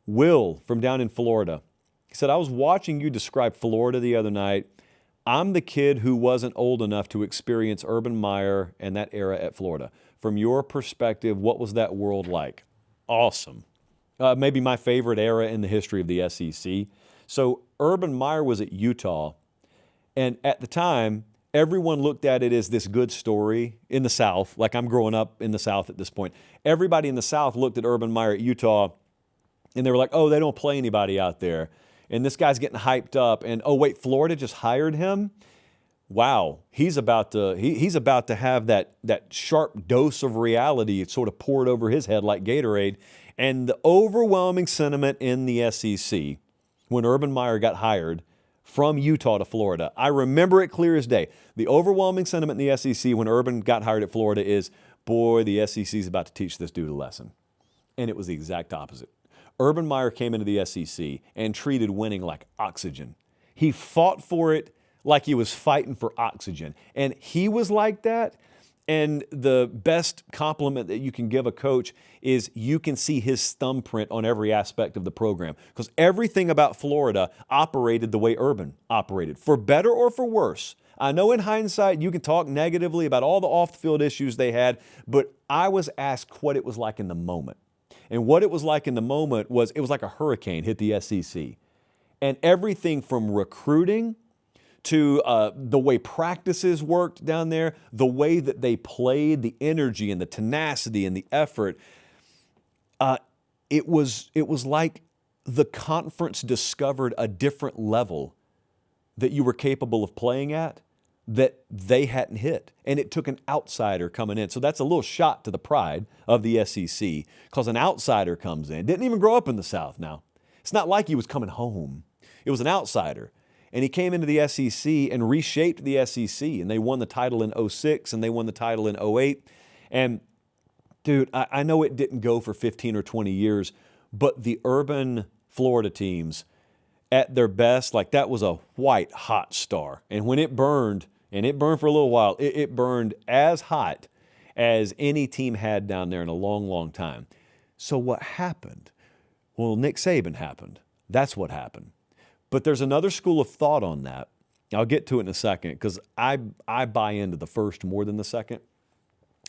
Will from down in Florida. He said, I was watching you describe Florida the other night. I'm the kid who wasn't old enough to experience Urban Meyer and that era at Florida. From your perspective, what was that world like? Awesome. Maybe my favorite era in the history of the SEC. So Urban Meyer was at Utah, and at the time, everyone looked at it as this good story in the South. Like, I'm growing up in the South at this point. Everybody in the South looked at Urban Meyer at Utah, and they were like, oh, they don't play anybody out there. And this guy's getting hyped up. And, oh, wait, Florida just hired him? Wow, he's about to have that sharp dose of reality sort of poured over his head like Gatorade. And the overwhelming sentiment in the SEC when Urban Meyer got hired from Utah to Florida, I remember it clear as day. The overwhelming sentiment in the SEC when Urban got hired at Florida is, boy, the SEC is about to teach this dude a lesson. And it was the exact opposite. Urban Meyer came into the SEC and treated winning like oxygen. He fought for it like he was fighting for oxygen. And he was like that. And the best compliment that you can give a coach is you can see his thumbprint on every aspect of the program. Because everything about Florida operated the way Urban operated, for better or for worse. I know in hindsight you can talk negatively about all the off-the-field issues they had, but I was asked what it was like in the moment. And what it was like in the moment was it was like a hurricane hit the SEC. And everything from recruiting to the way practices worked down there, the way that they played, the energy and the tenacity and the effort, it was like the conference discovered a different level that you were capable of playing at that they hadn't hit. And it took an outsider coming in. So that's a little shot to the pride of the SEC because an outsider comes in. Didn't even grow up in the South now. It's not like he was coming home. It was an outsider. And he came into the SEC and reshaped the SEC. And they won the title in 06 and they won the title in 08. And dude, I know it didn't go for 15 or 20 years, but the Urban Florida teams at their best, like that was a white hot star. And when it burned, and it burned for a little while, it burned as hot as any team had down there in a long, long time. So what happened? Well, Nick Saban happened. That's what happened. But there's another school of thought on that. I'll get to it in a second because I buy into the first more than the second.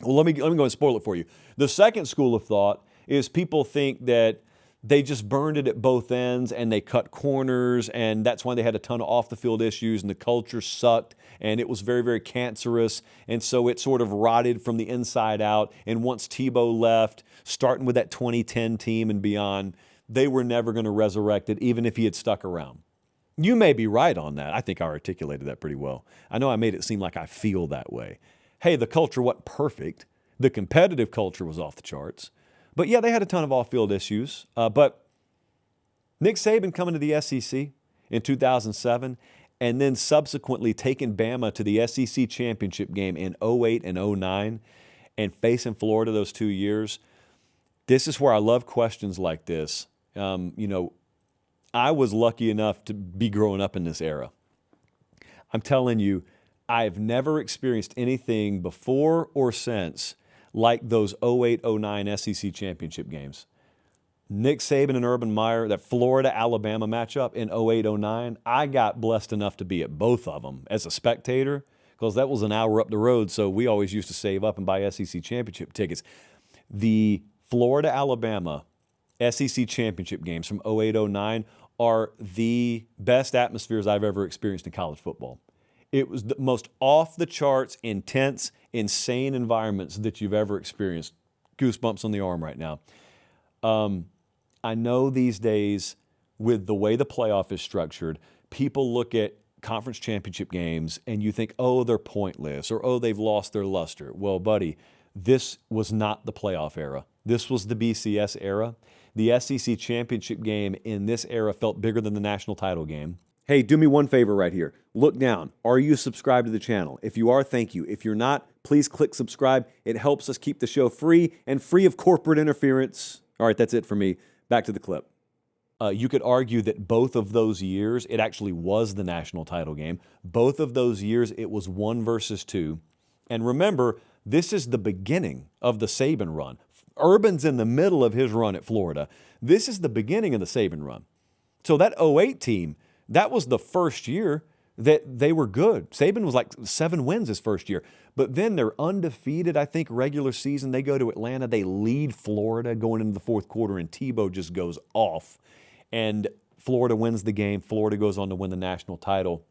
Well, let me go and spoil it for you. The second school of thought is people think that they just burned it at both ends and they cut corners, and that's why they had a ton of off-the-field issues and the culture sucked and it was very, very cancerous, and so it sort of rotted from the inside out. And once Tebow left, starting with that 2010 team and beyond, they were never going to resurrect it even if he had stuck around. You may be right on that. I think I articulated that pretty well. I know I made it seem like I feel that way. Hey, the culture wasn't perfect. The competitive culture was off the charts. But yeah, they had a ton of off-field issues. But Nick Saban coming to the SEC in 2007 and then subsequently taking Bama to the SEC championship game in 08 and 09 and facing Florida those 2 years, this is where I love questions like this. I was lucky enough to be growing up in this era. I'm telling you, I've never experienced anything before or since like those 08-09 SEC championship games. Nick Saban and Urban Meyer, that Florida-Alabama matchup in 08-09, I got blessed enough to be at both of them as a spectator because that was an hour up the road, so we always used to save up and buy SEC championship tickets. The Florida-Alabama SEC championship games from 08-09 are the best atmospheres I've ever experienced in college football. It was the most off-the-charts, intense, insane environments that you've ever experienced. Goosebumps on the arm right now. I know these days, with the way the playoff is structured, people look at conference championship games and you think, oh, they're pointless, or oh, they've lost their luster. Well, buddy, this was not the playoff era. This was the BCS era. The SEC championship game in this era felt bigger than the national title game. Hey, do me one favor right here. Look down. Are you subscribed to the channel? If you are, thank you. If you're not, please click subscribe. It helps us keep the show free and free of corporate interference. All right, that's it for me. Back to the clip. You could argue that both of those years, it actually was the national title game. Both of those years, it was 1 versus 2. And remember, this is the beginning of the Saban run. Urban's in the middle of his run at Florida. This is the beginning of the Saban run. So that '08 team, that was the first year that they were good. Saban was like 7 wins his first year. But then they're undefeated, I think, regular season. They go to Atlanta. They lead Florida going into the fourth quarter, and Tebow just goes off. And Florida wins the game. Florida goes on to win the national title.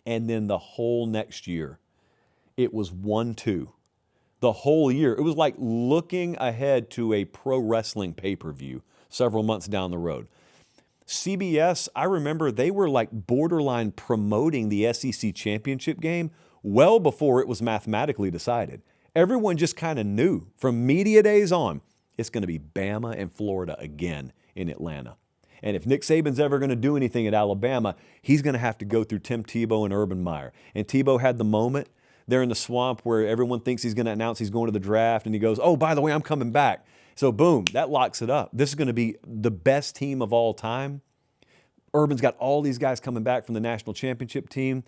And then the whole next year, it was 1-2. The whole year. It was like looking ahead to a pro wrestling pay-per-view several months down the road. CBS, I remember they were like borderline promoting the SEC championship game well before it was mathematically decided. Everyone just kind of knew from media days on, it's going to be Bama and Florida again in Atlanta. And if Nick Saban's ever going to do anything at Alabama, he's going to have to go through Tim Tebow and Urban Meyer. And Tebow had the moment there in the swamp where everyone thinks he's going to announce he's going to the draft, and he goes, oh, by the way, I'm coming back. So boom, that locks it up. This is going to be the best team of all time. Urban's got all these guys coming back from the national championship team.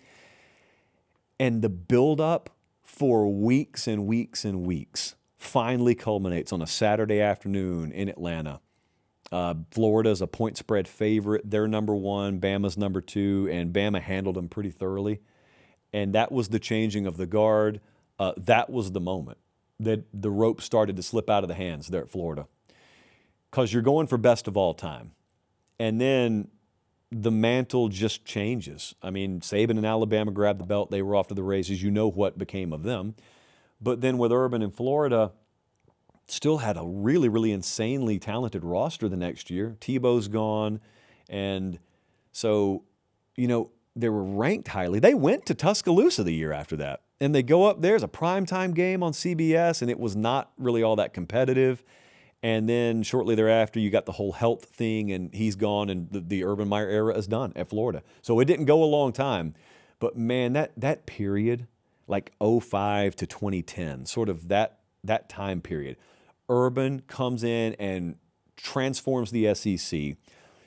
And the buildup for weeks and weeks and weeks finally culminates on a Saturday afternoon in Atlanta. Florida's a point spread favorite. They're number 1, Bama's number 2, and Bama handled them pretty thoroughly. And that was the changing of the guard. That was the moment that the rope started to slip out of the hands there at Florida. Because you're going for best of all time. And then the mantle just changes. I mean, Saban and Alabama grabbed the belt. They were off to the races. You know what became of them. But then with Urban in Florida, still had a really, really insanely talented roster the next year. Tebow's gone. And so, you know, they were ranked highly. They went to Tuscaloosa the year after that. And they go up there. It's a primetime game on CBS, and it was not really all that competitive. And then shortly thereafter, you got the whole health thing, and he's gone, and the Urban Meyer era is done at Florida. So it didn't go a long time. But, man, that period, like '05 to 2010, sort of that time period, Urban comes in and transforms the SEC.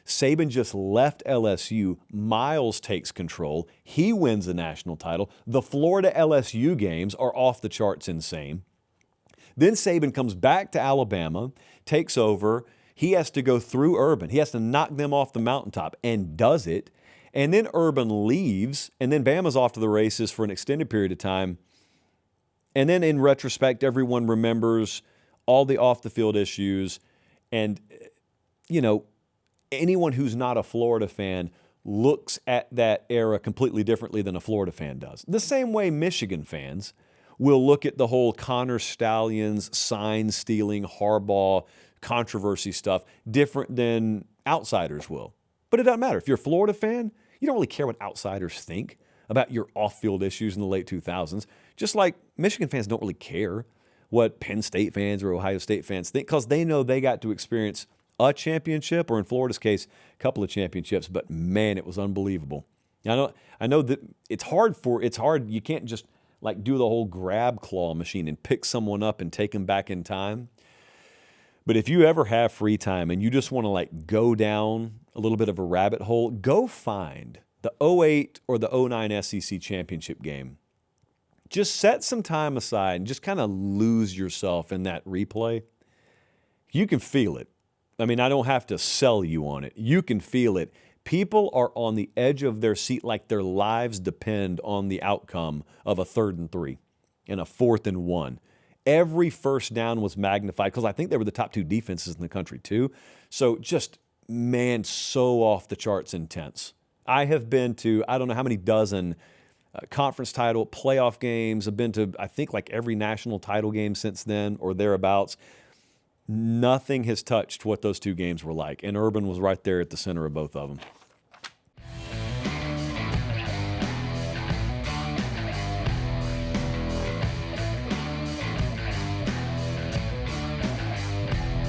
Saban just left LSU. Miles takes control. He wins the national title. The Florida LSU games are off the charts insane. Then Saban comes back to Alabama, takes over. He has to go through Urban. He has to knock them off the mountaintop and does it. And then Urban leaves, and then Bama's off to the races for an extended period of time. And then in retrospect, everyone remembers all the off-the-field issues. And, you know, anyone who's not a Florida fan looks at that era completely differently than a Florida fan does. The same way Michigan fans will look at the whole Connor Stallions, sign stealing, Harbaugh, controversy stuff different than outsiders will. But it doesn't matter. If you're a Florida fan, you don't really care what outsiders think about your off-field issues in the late 2000s. Just like Michigan fans don't really care what Penn State fans or Ohio State fans think, because they know they got to experience a championship, or in Florida's case, a couple of championships. But man, it was unbelievable. I know that it's hard. You can't just like do the whole grab claw machine and pick someone up and take them back in time. But if you ever have free time and you just want to like go down a little bit of a rabbit hole, go find the '08 or the '09 SEC championship game. Just set some time aside and just kind of lose yourself in that replay. You can feel it. I mean, I don't have to sell you on it. You can feel it. People are on the edge of their seat like their lives depend on the outcome of a 3rd and 3 and a 4th and 1. Every first down was magnified because I think they were the top 2 defenses in the country too. So just, man, so off the charts intense. I have been to, I don't know how many dozen conference title playoff games. I've been to, I think, like every national title game since then or thereabouts. Nothing has touched what those 2 games were like. And Urban was right there at the center of both of them.